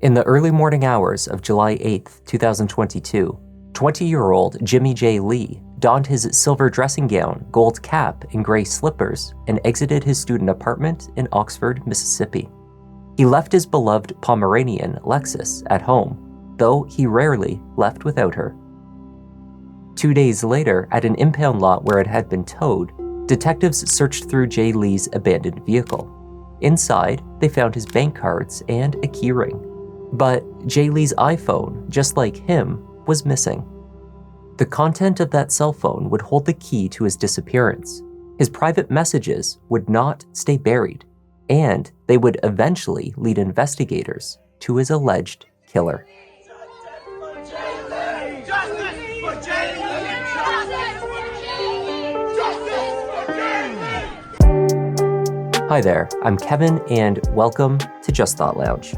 In the early morning hours of July 8, 2022, 20-year-old Jimmie Jay Lee donned his silver dressing gown, gold cap, and gray slippers and exited his student apartment in Oxford, Mississippi. He left his beloved Pomeranian, Lexus, at home, though he rarely left without her. 2 days later, at an impound lot where it had been towed, detectives searched through Jay Lee's abandoned vehicle. Inside, they found his bank cards and a keyring. But Jay Lee's iPhone, just like him, was missing. The content of that cell phone would hold the key to his disappearance. His private messages would not stay buried, and they would eventually lead investigators to his alleged killer. Hi there, I'm Kevin, and welcome to Just Thought Lounge.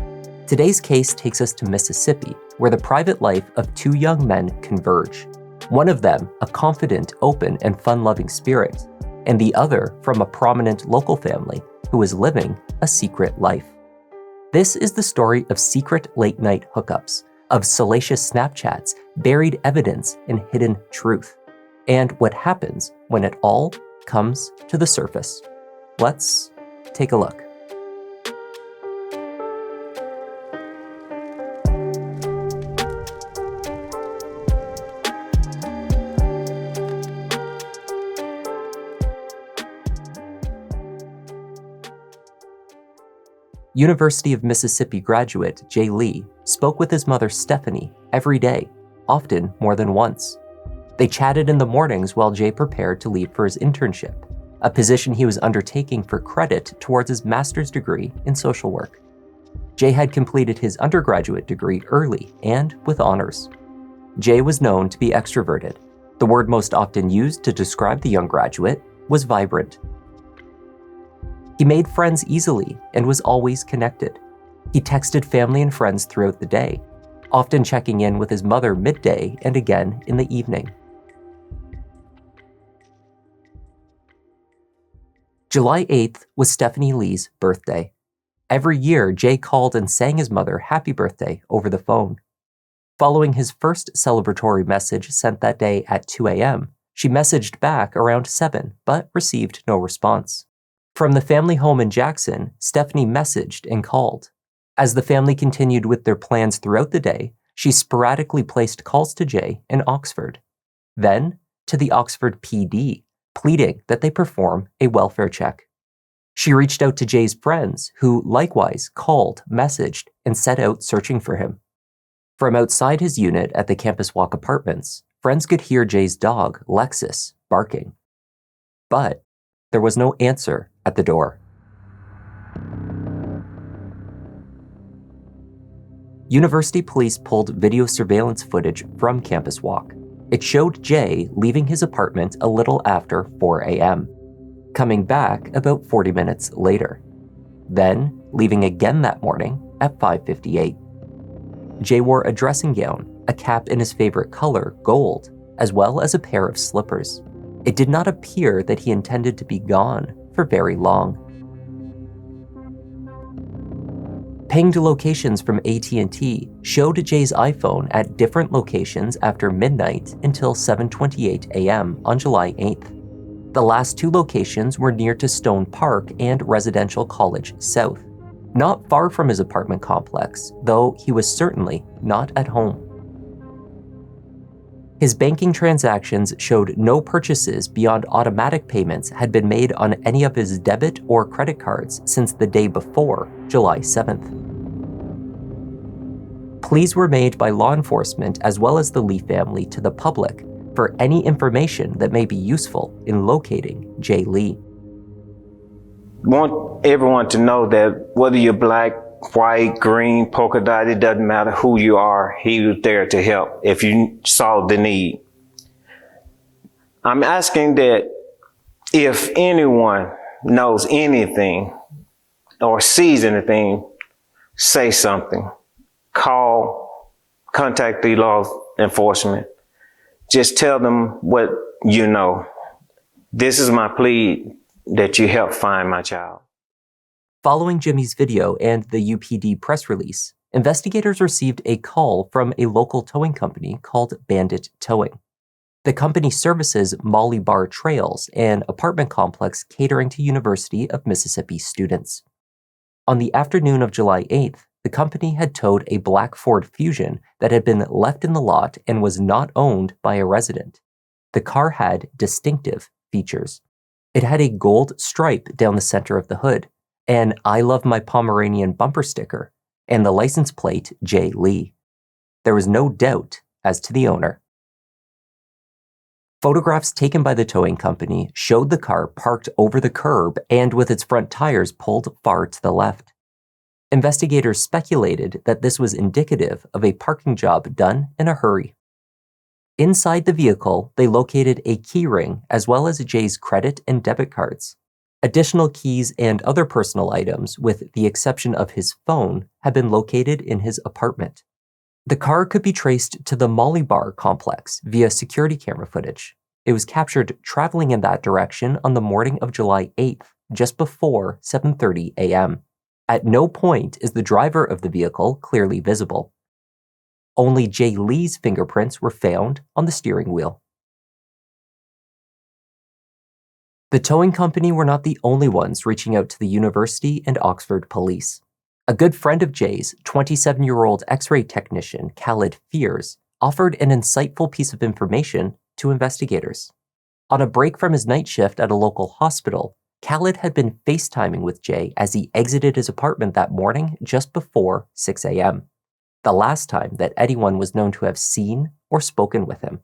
Today's case takes us to Mississippi, where the private life of two young men converge. One of them, a confident, open, and fun-loving spirit, and the other from a prominent local family who is living a secret life. This is the story of secret late-night hookups, of salacious Snapchats, buried evidence, and hidden truth, and what happens when it all comes to the surface. Let's take a look. University of Mississippi graduate Jay Lee spoke with his mother Stephanie every day, often more than once. They chatted in the mornings while Jay prepared to leave for his internship, a position he was undertaking for credit towards his master's degree in social work. Jay had completed his undergraduate degree early and with honors. Jay was known to be extroverted. The word most often used to describe the young graduate was vibrant. He made friends easily and was always connected. He texted family and friends throughout the day, often checking in with his mother midday and again in the evening. July 8th was Stephanie Lee's birthday. Every year, Jay called and sang his mother happy birthday over the phone. Following his first celebratory message sent that day at 2 a.m., she messaged back around 7, but received no response. From the family home in Jackson, Stephanie messaged and called. As the family continued with their plans throughout the day, she sporadically placed calls to Jay in Oxford, then to the Oxford PD, pleading that they perform a welfare check. She reached out to Jay's friends, who likewise called, messaged, and set out searching for him. From outside his unit at the Campus Walk Apartments, friends could hear Jay's dog, Lexus, barking. But there was no answer at the door. University police pulled video surveillance footage from Campus Walk. It showed Jay leaving his apartment a little after 4 a.m., coming back about 40 minutes later, then leaving again that morning at 5:58. Jay wore a dressing gown, a cap in his favorite color, gold, as well as a pair of slippers. It did not appear that he intended to be gone for very long. Pinged locations from AT&T showed Jay's iPhone at different locations after midnight until 7:28 a.m. on July 8th. The last two locations were near to Stone Park and Residential College South, not far from his apartment complex, though he was certainly not at home. His banking transactions showed no purchases beyond automatic payments had been made on any of his debit or credit cards since the day before, July 7th. Pleas were made by law enforcement as well as the Lee family to the public for any information that may be useful in locating Jay Lee. I want everyone to know that whether you're black, white, green, polka dot, it doesn't matter who you are, he was there to help if you saw the need. I'm asking that if anyone knows anything or sees anything, say something. Call, contact the law enforcement. Just tell them what you know. This is my plea, that you help find my child. Following Jimmie's video and the UPD press release, investigators received a call from a local towing company called Bandit Towing. The company services Molly Bar Trails, an apartment complex catering to University of Mississippi students. On the afternoon of July 8th, the company had towed a black Ford Fusion that had been left in the lot and was not owned by a resident. The car had distinctive features. It had a gold stripe down the center of the hood, an I Love My Pomeranian bumper sticker, and the license plate J. Lee. There was no doubt as to the owner. Photographs taken by the towing company showed the car parked over the curb and with its front tires pulled far to the left. Investigators speculated that this was indicative of a parking job done in a hurry. Inside the vehicle, they located a key ring as well as Jay's credit and debit cards. Additional keys and other personal items, with the exception of his phone, had been located in his apartment. The car could be traced to the Molly Bar complex via security camera footage. It was captured traveling in that direction on the morning of July 8th, just before 7:30 a.m. At no point is the driver of the vehicle clearly visible. Only J. Lee's fingerprints were found on the steering wheel. The towing company were not the only ones reaching out to the university and Oxford police. A good friend of Jay's, 27-year-old X-ray technician Khalid Fears, offered an insightful piece of information to investigators. On a break from his night shift at a local hospital, Khalid had been FaceTiming with Jay as he exited his apartment that morning just before 6 a.m., the last time that anyone was known to have seen or spoken with him.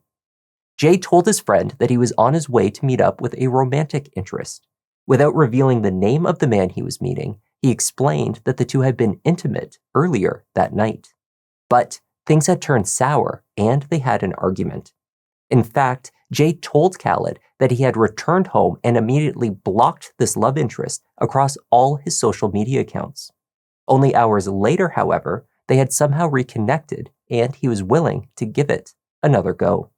Jay told his friend that he was on his way to meet up with a romantic interest. Without revealing the name of the man he was meeting, he explained that the two had been intimate earlier that night. But things had turned sour and they had an argument. In fact, Jay told Khalid that he had returned home and immediately blocked this love interest across all his social media accounts. Only hours later, however, they had somehow reconnected and he was willing to give it another go.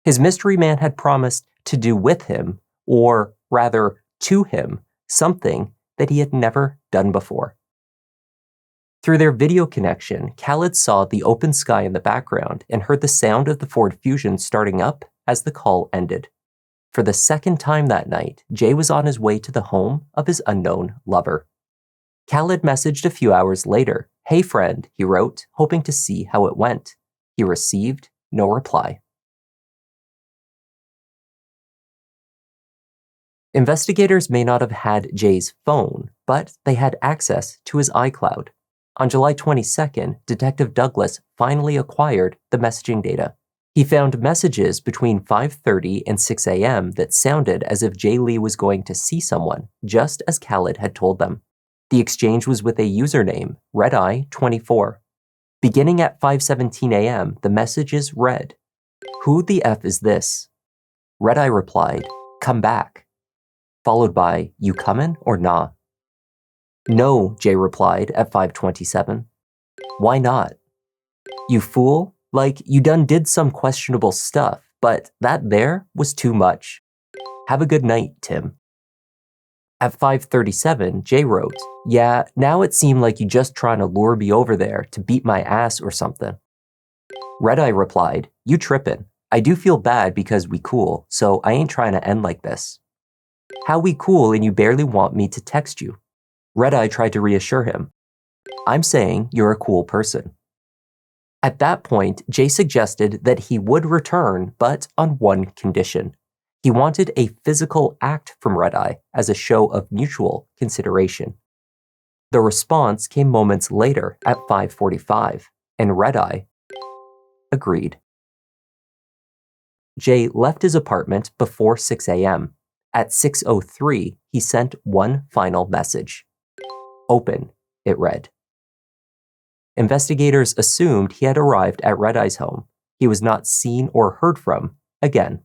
His mystery man had promised to do with him, or rather to him, something that he had never done before. Through their video connection, Khalid saw the open sky in the background and heard the sound of the Ford Fusion starting up as the call ended. For the second time that night, Jay was on his way to the home of his unknown lover. Khalid messaged a few hours later. "Hey friend," he wrote, hoping to see how it went. He received no reply. Investigators may not have had Jay's phone, but they had access to his iCloud. On July 22nd, Detective Douglas finally acquired the messaging data. He found messages between 5:30 and 6 a.m. that sounded as if Jay Lee was going to see someone, just as Khalid had told them. The exchange was with a username, Redeye24. Beginning at 5:17 a.m., the messages read, "Who the F is this?" Redeye replied, "Come back," followed by, "You comin' or nah?" "No," Jay replied at 5:27. "Why not?" "You fool, like you done did some questionable stuff, but that there was too much. Have a good night, Tim." At 5:37, Jay wrote, "Yeah, now it seemed like you just trying to lure me over there to beat my ass or something." Redeye replied, "You trippin'. I do feel bad because we cool, so I ain't trying to end like this." "How we cool and you barely want me to text you?" Redeye tried to reassure him. "I'm saying you're a cool person." At that point, Jay suggested that he would return, but on one condition. He wanted a physical act from Redeye as a show of mutual consideration. The response came moments later at 5:45, and Redeye agreed. Jay left his apartment before 6 a.m. At 6:03, he sent one final message. "Open," it read. Investigators assumed he had arrived at Redeye's home. He was not seen or heard from again.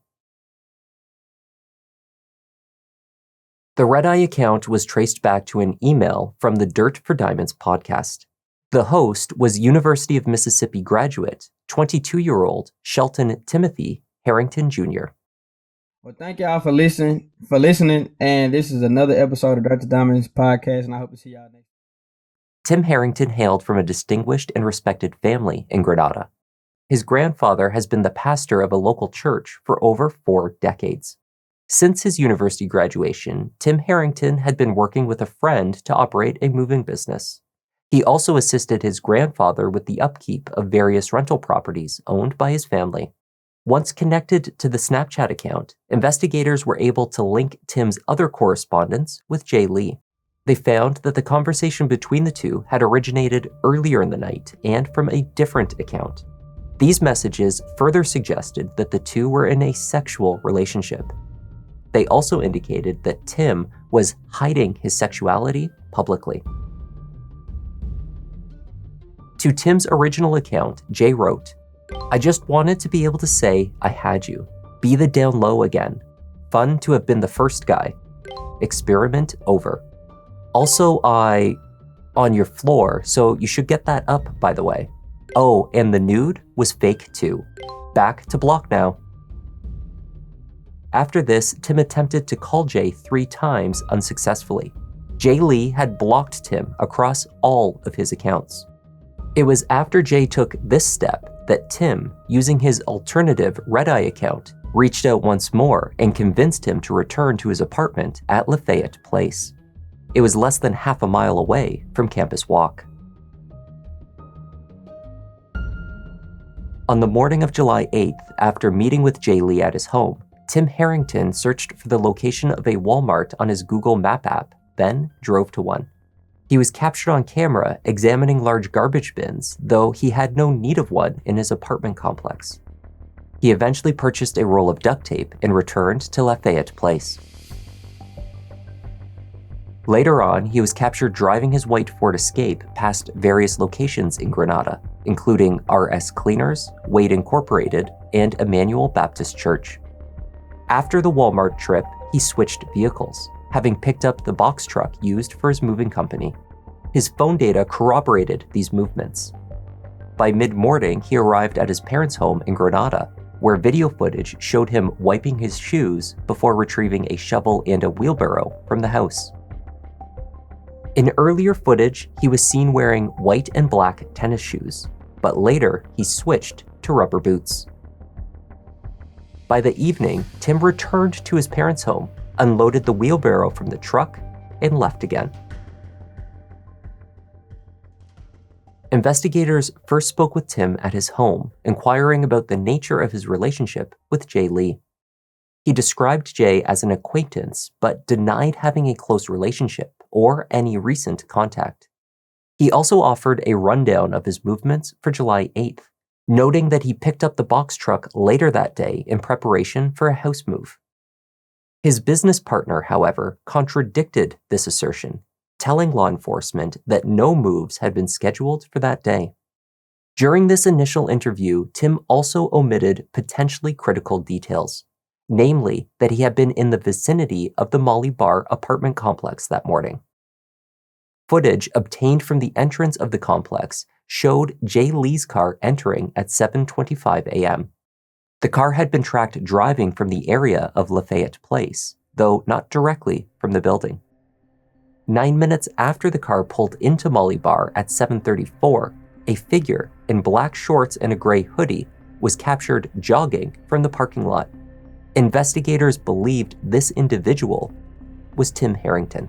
The Redeye account was traced back to an email from the Dirt for Diamonds podcast. The host was University of Mississippi graduate, 22-year-old Shelton Timothy Harrington Jr. Well, thank y'all for listening, and this is another episode of Dirt to Diamonds podcast, and I hope to see y'all next. Tim Harrington hailed from a distinguished and respected family in Grenada. His grandfather has been the pastor of a local church for over 4 decades. Since his university graduation, Tim Harrington had been working with a friend to operate a moving business. He also assisted his grandfather with the upkeep of various rental properties owned by his family. Once connected to the Snapchat account, investigators were able to link Tim's other correspondence with Jay Lee. They found that the conversation between the two had originated earlier in the night and from a different account. These messages further suggested that the two were in a sexual relationship. They also indicated that Tim was hiding his sexuality publicly. To Tim's original account, Jay wrote, "I just wanted to be able to say I had you. Be the down low again. Fun to have been the first guy. Experiment over. Also, on your floor, so you should get that up, by the way. Oh, and the nude was fake too. Back to block now." After this, Tim attempted to call Jay 3 times unsuccessfully. Jay Lee had blocked Tim across all of his accounts. It was after Jay took this step that Tim, using his alternative Red Eye account, reached out once more and convinced him to return to his apartment at Lafayette Place. It was less than half a mile away from Campus Walk. On the morning of July 8th, after meeting with Jay Lee at his home, Tim Harrington searched for the location of a Walmart on his Google Map app, then drove to one. He was captured on camera examining large garbage bins, though he had no need of one in his apartment complex. He eventually purchased a roll of duct tape and returned to Lafayette Place. Later on, he was captured driving his white Ford Escape past various locations in Grenada, including RS Cleaners, Wade Incorporated, and Emmanuel Baptist Church. After the Walmart trip, he switched vehicles, having picked up the box truck used for his moving company. His phone data corroborated these movements. By mid-morning, he arrived at his parents' home in Grenada, where video footage showed him wiping his shoes before retrieving a shovel and a wheelbarrow from the house. In earlier footage, he was seen wearing white and black tennis shoes, but later he switched to rubber boots. By the evening, Tim returned to his parents' home, unloaded the wheelbarrow from the truck, and left again. Investigators first spoke with Tim at his home, inquiring about the nature of his relationship with Jay Lee. He described Jay as an acquaintance, but denied having a close relationship or any recent contact. He also offered a rundown of his movements for July 8th, noting that he picked up the box truck later that day in preparation for a house move. His business partner, however, contradicted this assertion, telling law enforcement that no moves had been scheduled for that day. During this initial interview, Tim also omitted potentially critical details, namely that he had been in the vicinity of the Molly Bar apartment complex that morning. Footage obtained from the entrance of the complex showed Jay Lee's car entering at 7:25 a.m. The car had been tracked driving from the area of Lafayette Place, though not directly from the building. 9 minutes after the car pulled into Molly Bar at 7:34, a figure in black shorts and a gray hoodie was captured jogging from the parking lot. Investigators believed this individual was Tim Harrington.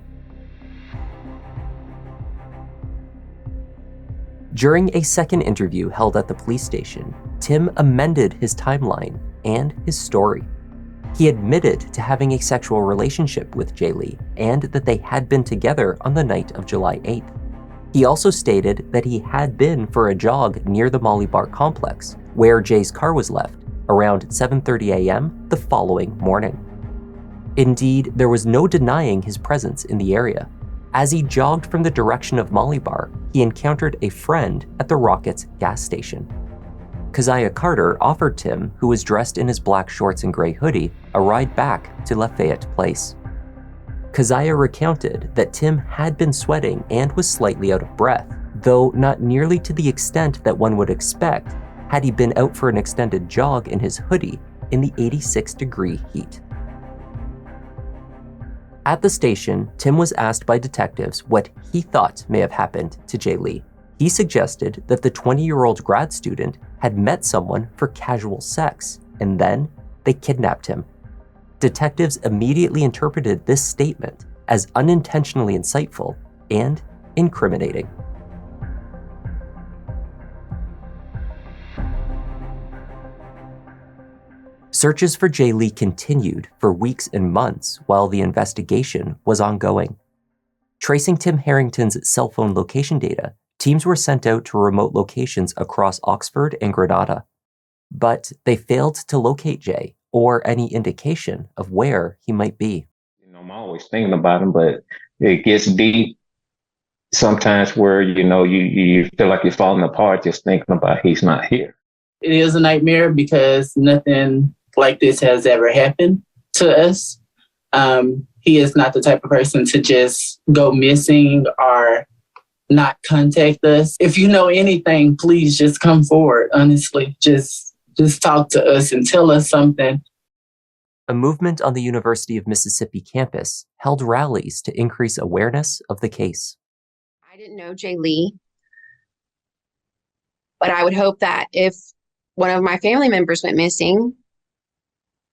During a second interview held at the police station, Tim amended his timeline and his story. He admitted to having a sexual relationship with Jay Lee and that they had been together on the night of July 8th. He also stated that he had been for a jog near the Molly Bar complex, where Jay's car was left, around 7:30 a.m. the following morning. Indeed, there was no denying his presence in the area. As he jogged from the direction of Molly Bar, he encountered a friend at the Rockets gas station. Keziah Carter offered Tim, who was dressed in his black shorts and gray hoodie, a ride back to Lafayette Place. Keziah recounted that Tim had been sweating and was slightly out of breath, though not nearly to the extent that one would expect had he been out for an extended jog in his hoodie in the 86-degree heat. At the station, Tim was asked by detectives what he thought may have happened to Jay Lee. He suggested that the 20-year-old grad student had met someone for casual sex, and then they kidnapped him. Detectives immediately interpreted this statement as unintentionally insightful and incriminating. Searches for Jay Lee continued for weeks and months while the investigation was ongoing. Tracing Tim Harrington's cell phone location data, teams were sent out to remote locations across Oxford and Granada. But they failed to locate Jay or any indication of where he might be. I'm always thinking about him, but it gets deep sometimes where, you feel like you're falling apart just thinking about he's not here. It is a nightmare because nothing like this has ever happened to us. He is not the type of person to just go missing or not contact us. If you know anything, please just come forward, honestly. Just talk to us and tell us something. A movement on the University of Mississippi campus held rallies to increase awareness of the case. I didn't know Jay Lee, but I would hope that if one of my family members went missing,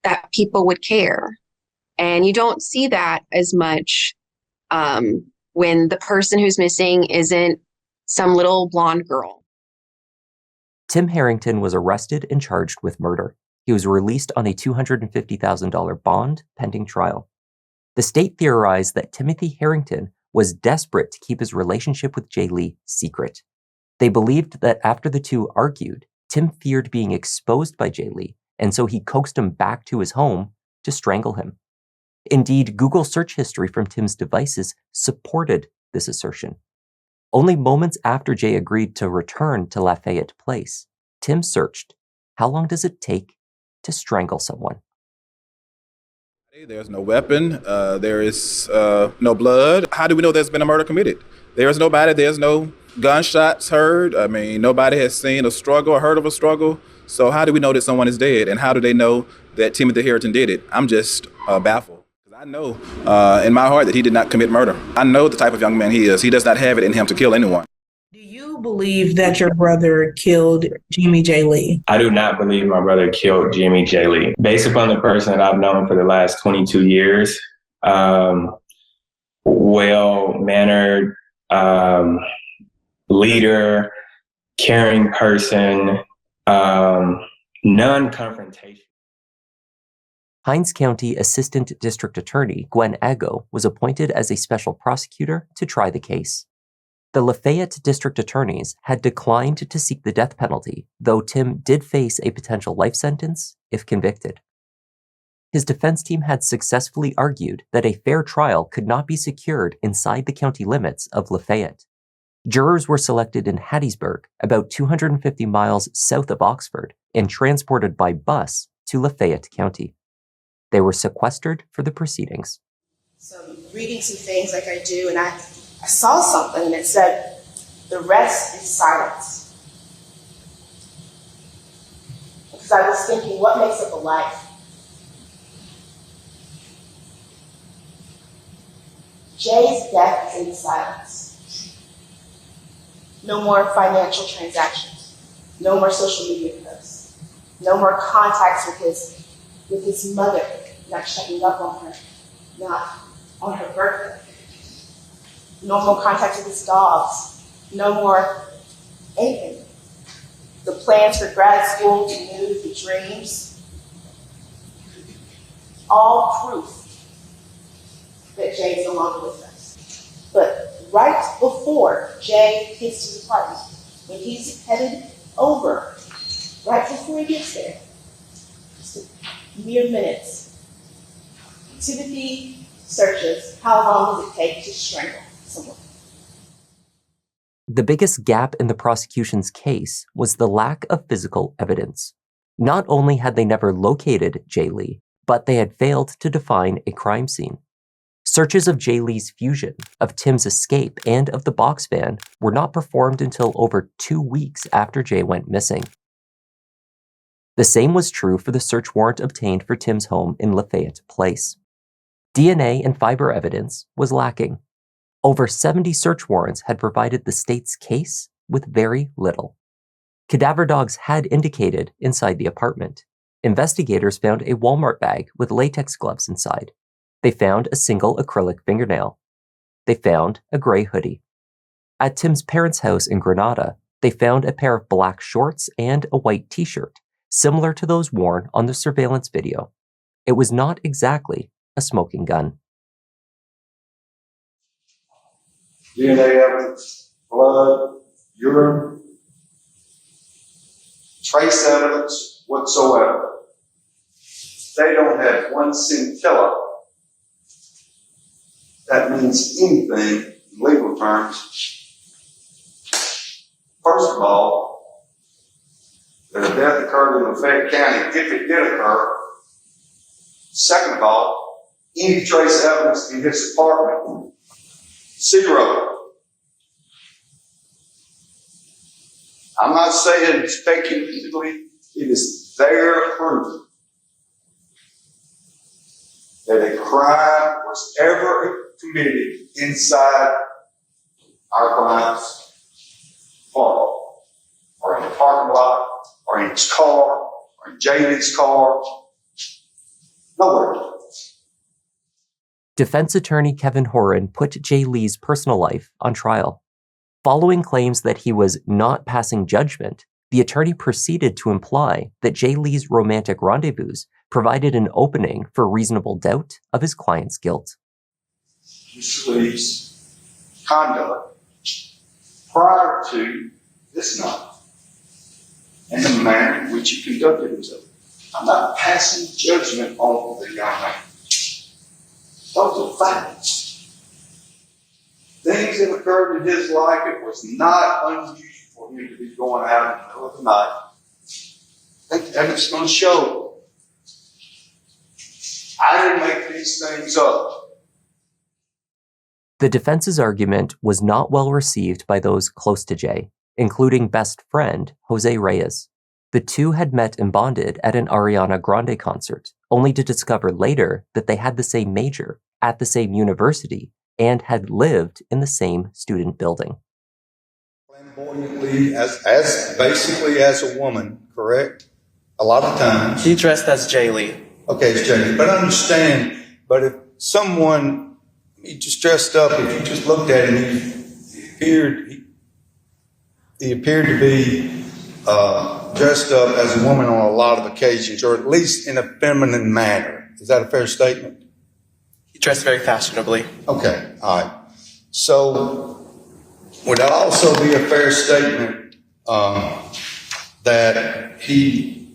that people would care. And you don't see that as much when the person who's missing isn't some little blonde girl. Tim Harrington was arrested and charged with murder. He was released on a $250,000 bond pending trial. The state theorized that Timothy Harrington was desperate to keep his relationship with Jay Lee secret. They believed that after the two argued, Tim feared being exposed by Jay Lee, and so he coaxed him back to his home to strangle him. Indeed, Google search history from Tim's devices supported this assertion. Only moments after Jay agreed to return to Lafayette Place, Tim searched, "How long does it take to strangle someone?" There's no weapon. There is no blood. How do we know there's been a murder committed? There's nobody. There's no gunshots heard. I mean, nobody has seen a struggle or heard of a struggle. So how do we know that someone is dead? And how do they know that Timothy Harrington did it? I'm just baffled. I know in my heart that he did not commit murder. I know the type of young man he is. He does not have it in him to kill anyone. Do you believe that your brother killed Jimmie Jay Lee? I do not believe my brother killed Jimmie Jay Lee. Based upon the person that I've known for the last 22 years, well-mannered, leader, caring person, non-confrontational. Hinds County Assistant District Attorney Gwen Aggo was appointed as a special prosecutor to try the case. The Lafayette District Attorneys had declined to seek the death penalty, though Tim did face a potential life sentence if convicted. His defense team had successfully argued that a fair trial could not be secured inside the county limits of Lafayette. Jurors were selected in Hattiesburg, about 250 miles south of Oxford, and transported by bus to Lafayette County. They were sequestered for the proceedings. So reading some things like I do, and I saw something and it said, "The rest is silence." Because I was thinking, what makes up a life? Jay's death is in silence. No more financial transactions. No more social media posts. No more contacts with his mother, not checking up on her, not on her birthday. No more contact with his dogs. No more anything. The plans for grad school, to move, the dreams, all proof that Jay's no longer with us. But right before Jay gets to his apartment, when he's headed over, right before he gets there, just mere minutes, Timothy searches how long does it take to strangle someone. The biggest gap in the prosecution's case was the lack of physical evidence. Not only had they never located Jay Lee, but they had failed to define a crime scene. Searches of Jay Lee's fusion, of Tim's escape, and of the box van were not performed until over 2 weeks after Jay went missing. The same was true for the search warrant obtained for Tim's home in Lafayette Place. DNA and fiber evidence was lacking. Over 70 search warrants had provided the state's case with very little. Cadaver dogs had indicated inside the apartment. Investigators found a Walmart bag with latex gloves inside. They found a single acrylic fingernail. They found a gray hoodie. At Tim's parents' house in Grenada, they found a pair of black shorts and a white t-shirt, similar to those worn on the surveillance video. It was not exactly a smoking gun. DNA evidence, blood, urine, trace evidence whatsoever. They don't have one scintilla that means anything in legal terms. First of all, that a death occurred in Lafayette County if it did occur. Second of all, any trace evidence in this apartment, zero. I'm not saying speculatively, it is their proof that a crime was ever committed inside our client's apartment, or in the parking lot, or in his car, or in Jay Lee's car. Nowhere. Defense attorney Kevin Horan put Jay Lee's personal life on trial. Following claims that he was not passing judgment, the attorney proceeded to imply that Jay Lee's romantic rendezvous provided an opening for reasonable doubt of his client's guilt. Mr. Lee's conduct prior to this night and the manner in which he conducted himself. I'm not passing judgment on the young man. Those are facts. Things that occurred in his life, it was not unusual for him to be going out in the middle of the night. I think evidence going to show. I didn't make these things up. The defense's argument was not well received by those close to Jay, including best friend Jose Reyes. The two had met and bonded at an Ariana Grande concert, only to discover later that they had the same major, at the same university, and had lived in the same student building. Flamboyantly, as basically as a woman, correct? A lot of times. He dressed as Jay Lee. Okay, it's Jay Lee. But I understand, but if someone, he just dressed up, if you just looked at him, he appeared to be dressed up as a woman on a lot of occasions, or at least in a feminine manner. Is that a fair statement? He dressed very fashionably. Okay, all right. So would that also be a fair statement that he,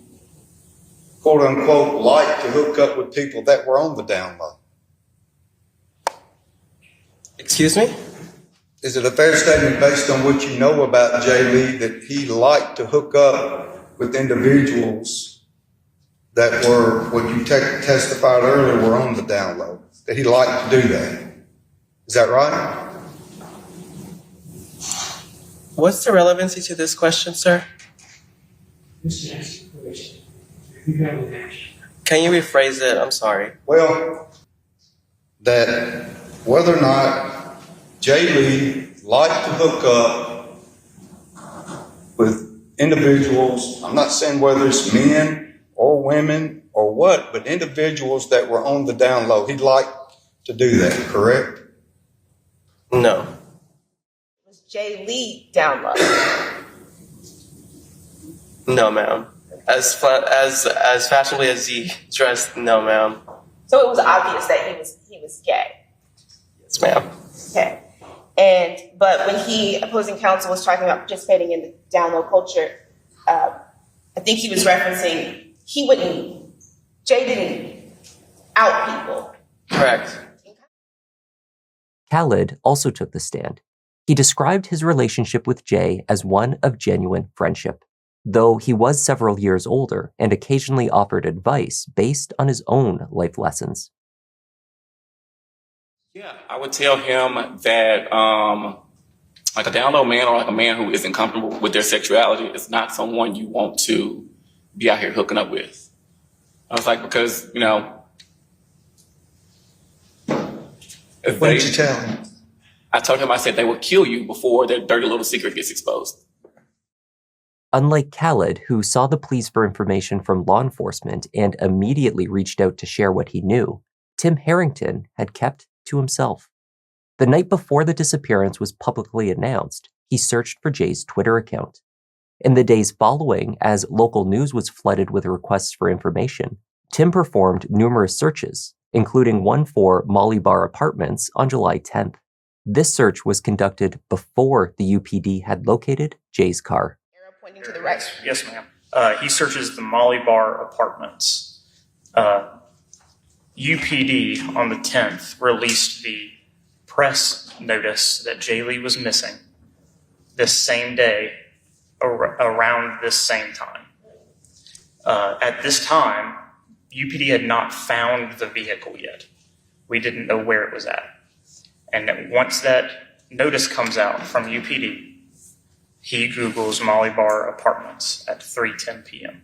quote unquote, liked to hook up with people that were on the down low? Excuse me? Is it a fair statement based on what you know about Jay Lee that he liked to hook up with individuals that were, what you testified earlier, were on the down low? That he liked to do that? Is that right? What's the relevancy to this question, sir? Can you rephrase it? I'm sorry. Well, that whether or not Jay Lee liked to hook up with individuals, I'm not saying whether it's men or women or what, but individuals that were on the down low. He'd like to do that, correct? No. Was Jay Lee down low? No, ma'am. As fashionably as he dressed, no, ma'am. So it was obvious that he was gay. Yes, ma'am. Okay. But when opposing counsel was talking about participating in the down low culture, I think he was referencing Jay didn't out people. Correct. Khaled also took the stand. He described his relationship with Jay as one of genuine friendship, though he was several years older and occasionally offered advice based on his own life lessons. Yeah, I would tell him that like a down low man or like a man who isn't comfortable with their sexuality is not someone you want to be out here hooking up with. I was like, because, What did you tell him? I told him, I said they will kill you before their dirty little secret gets exposed. Unlike Khaled, who saw the pleas for information from law enforcement and immediately reached out to share what he knew, Tim Harrington had kept to himself. The night before the disappearance was publicly announced, he searched for Jay's Twitter account. In the days following, as local news was flooded with requests for information, Tim performed numerous searches, including one for Molly Bar Apartments on July 10th. This search was conducted before the UPD had located Jay's car. Pointing to the right. Yes, ma'am. He searches the Molly Bar Apartments. UPD on the 10th released the press notice that Jay Lee was missing this same day around this same time. At this time, UPD had not found the vehicle yet. We didn't know where it was at. And once that notice comes out from UPD, he Googles Molly Bar Apartments at 3:10 p.m.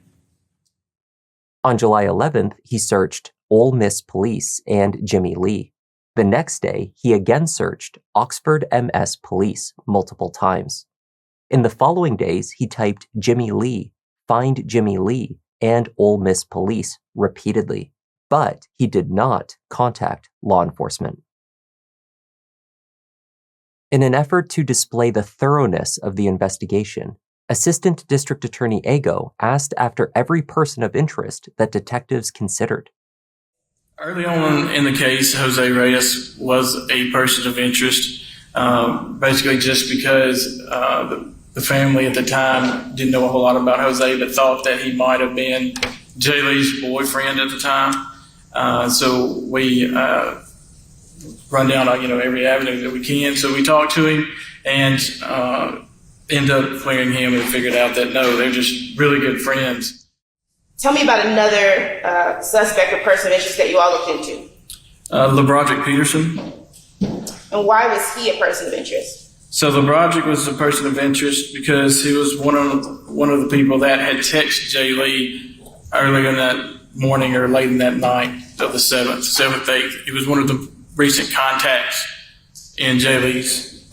On July 11th, he searched Ole Miss Police and Jimmie Lee. The next day, he again searched Oxford MS Police multiple times. In the following days, he typed Jimmie Lee, find Jimmie Lee, and Ole Miss Police repeatedly, but he did not contact law enforcement. In an effort to display the thoroughness of the investigation, Assistant District Attorney Ago asked after every person of interest that detectives considered. Early on in the case, Jose Reyes was a person of interest, basically just because the family at the time didn't know a whole lot about Jose, but thought that he might have been Jay Lee's boyfriend at the time. So we run down every avenue that we can. So we talked to him and end up clearing him and figured out that no, they're just really good friends. Tell me about another suspect or person of interest that you all looked into. LeBroderick Peterson. And why was he a person of interest? So LeBroderick was a person of interest because he was one of the people that had texted Jay Lee earlier in that morning or late in that night of the 7th, 8th. He was one of the recent contacts in Jay Lee's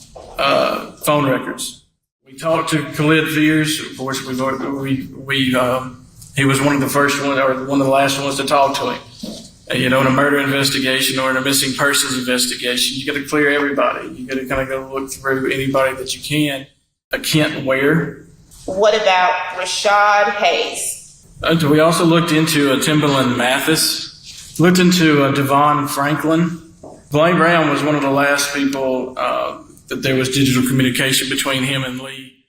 phone records. We talked to Khalid Fears. Of course, he was one of the first ones, or one of the last ones to talk to him. In a murder investigation or in a missing persons investigation, you got to clear everybody. You got to kind of go look through anybody that you can. Kent Ware. What about Rashad Hayes? We also looked into Timberland Mathis. Looked into Devon Franklin. Blaine Brown was one of the last people that there was digital communication between him and Lee.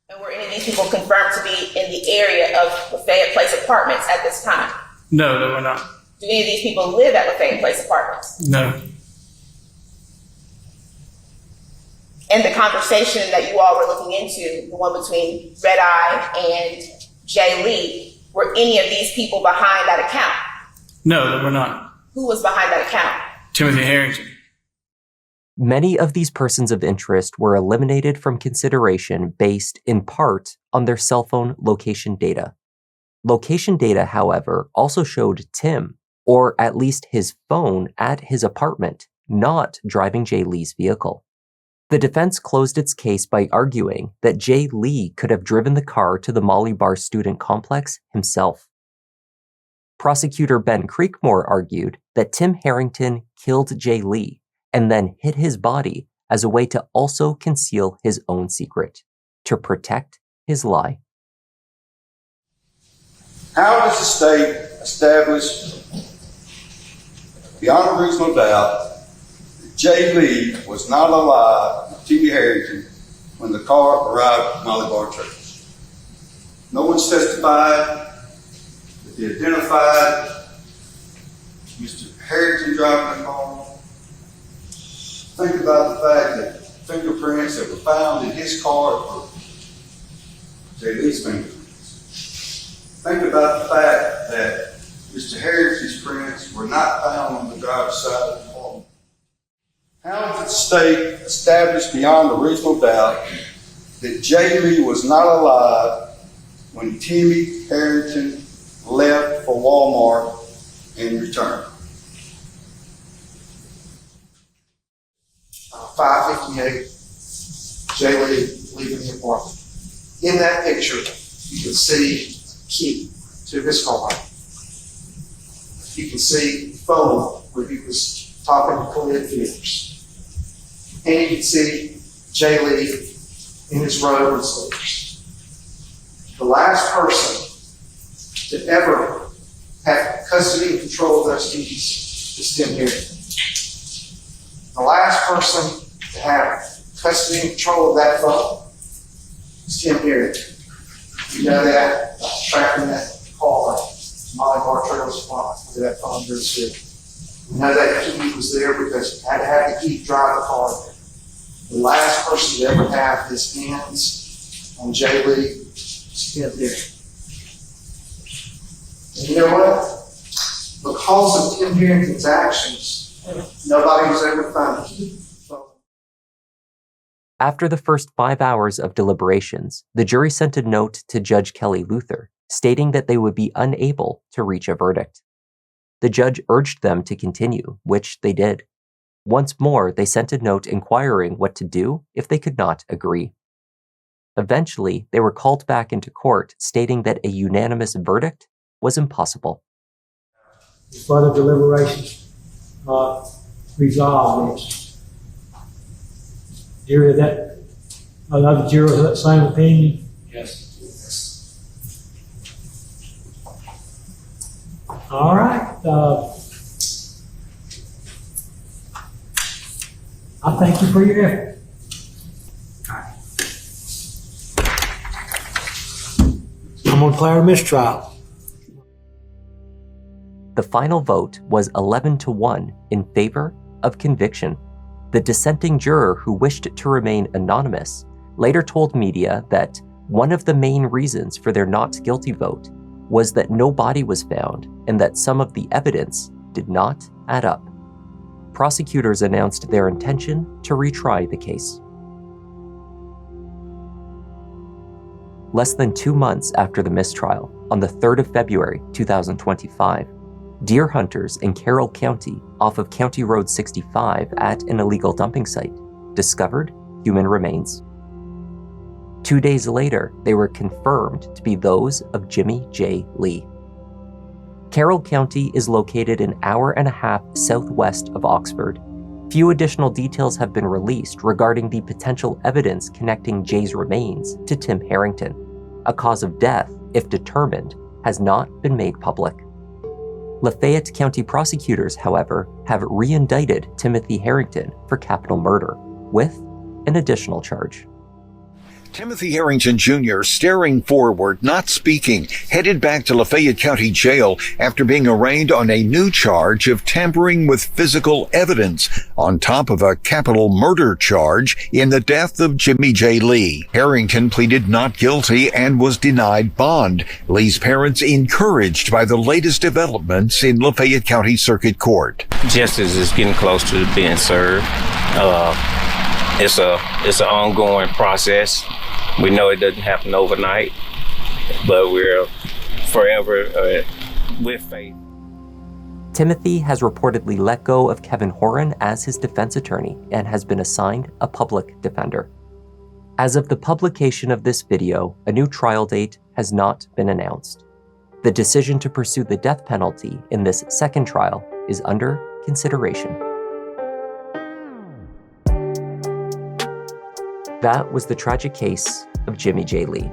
And were any of these people confirmed to be in the area of Lafayette Place Apartments at this time? No, they were not. Do any of these people live at Lafayette Place Apartments? No. And the conversation that you all were looking into, the one between Red Eye and Jay Lee, were any of these people behind that account? No, they were not. Who was behind that account? Timothy Harrington. Many of these persons of interest were eliminated from consideration based in part on their cell phone location data. Location data, however, also showed Tim, or at least his phone, at his apartment, not driving Jay Lee's vehicle. The defense closed its case by arguing that Jay Lee could have driven the car to the Molly Bar student complex himself. Prosecutor Ben Creekmore argued that Tim Harrington killed Jay Lee and then hid his body as a way to also conceal his own secret, to protect his lie. How does the state establish, beyond a reasonable doubt, that Jay Lee was not alive with Jimmie Harrington when the car arrived at Molly Bar Church? No one's testified that they identified Mr. Harrington driving the car. Think about the fact that fingerprints that were found in his car were Jay Lee's fingerprints. Think about the fact that Mr. Harrington's prints were not found on the driver's side of the car. How did the state establish beyond a reasonable doubt that Jay Lee was not alive when Jimmie Harrington left for Walmart and returned? 5:58, Jay Lee leaving the apartment. In that picture, you can see the key to his car. You can see the phone where he was talking to Colette Phillips. And you can see Jay Lee in his robe and sleeves. The last person to ever have custody and control of those keys is Tim Harrington. The last person to have custody and control of that phone is Tim Harrington. You know that by tracking that car, Molly Bartrell's spot where that phone goes to. We know that key was there because you had to have the key to drive the car there. The last person to ever have his hands on Jay Lee is Tim Harrington. And you know what? Because of Tim Harrington's actions, nobody was ever found the key. After the first 5 hours of deliberations, the jury sent a note to Judge Kelly Luther, stating that they would be unable to reach a verdict. The judge urged them to continue, which they did. Once more, they sent a note inquiring what to do if they could not agree. Eventually, they were called back into court, stating that a unanimous verdict was impossible. Further deliberations resolve this. Jury, that another juror has that same opinion? Yes. All right. I thank you for your effort. I'm going to declare a mistrial. The final vote was 11-1 in favor of conviction. The dissenting juror, who wished to remain anonymous, later told media that one of the main reasons for their not guilty vote was that no body was found and that some of the evidence did not add up. Prosecutors announced their intention to retry the case. Less than 2 months after the mistrial, on the 3rd of February 2025, deer hunters in Carroll County off of County Road 65 at an illegal dumping site discovered human remains. 2 days later, they were confirmed to be those of Jimmie Jay Lee. Carroll County is located an hour and a half southwest of Oxford. Few additional details have been released regarding the potential evidence connecting Jay's remains to Tim Harrington. A cause of death, if determined, has not been made public. Lafayette County prosecutors, however, have re-indicted Timothy Harrington for capital murder, with an additional charge. Timothy Harrington Jr., staring forward, not speaking, headed back to Lafayette County Jail after being arraigned on a new charge of tampering with physical evidence, on top of a capital murder charge in the death of Jimmie Jay Lee. Harrington pleaded not guilty and was denied bond. Lee's parents encouraged by the latest developments in Lafayette County Circuit Court. Justice is getting close to being served. It's an ongoing process. We know it doesn't happen overnight, but we're forever with faith. Timothy has reportedly let go of Kevin Horan as his defense attorney and has been assigned a public defender. As of the publication of this video, a new trial date has not been announced. The decision to pursue the death penalty in this second trial is under consideration. That was the tragic case of Jimmie Jay Lee.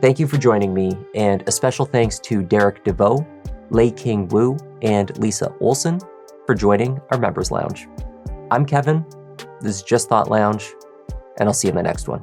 Thank you for joining me, and a special thanks to Derek DeVoe, Lei King Wu, and Lisa Olson for joining our Members Lounge. I'm Kevin, this is Just Thought Lounge, and I'll see you in the next one.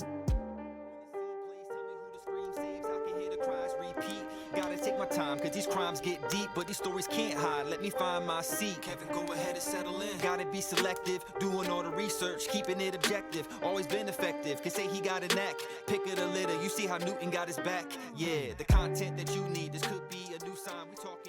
Get deep, but these stories can't hide. Let me find my seat. Kevin, go ahead and settle in. Gotta be selective, doing all the research, keeping it objective. Always been effective. Can say he got a knack. Pick of the litter. You see how Newton got his back. Yeah, the content that you need. This could be a new sign. We talk.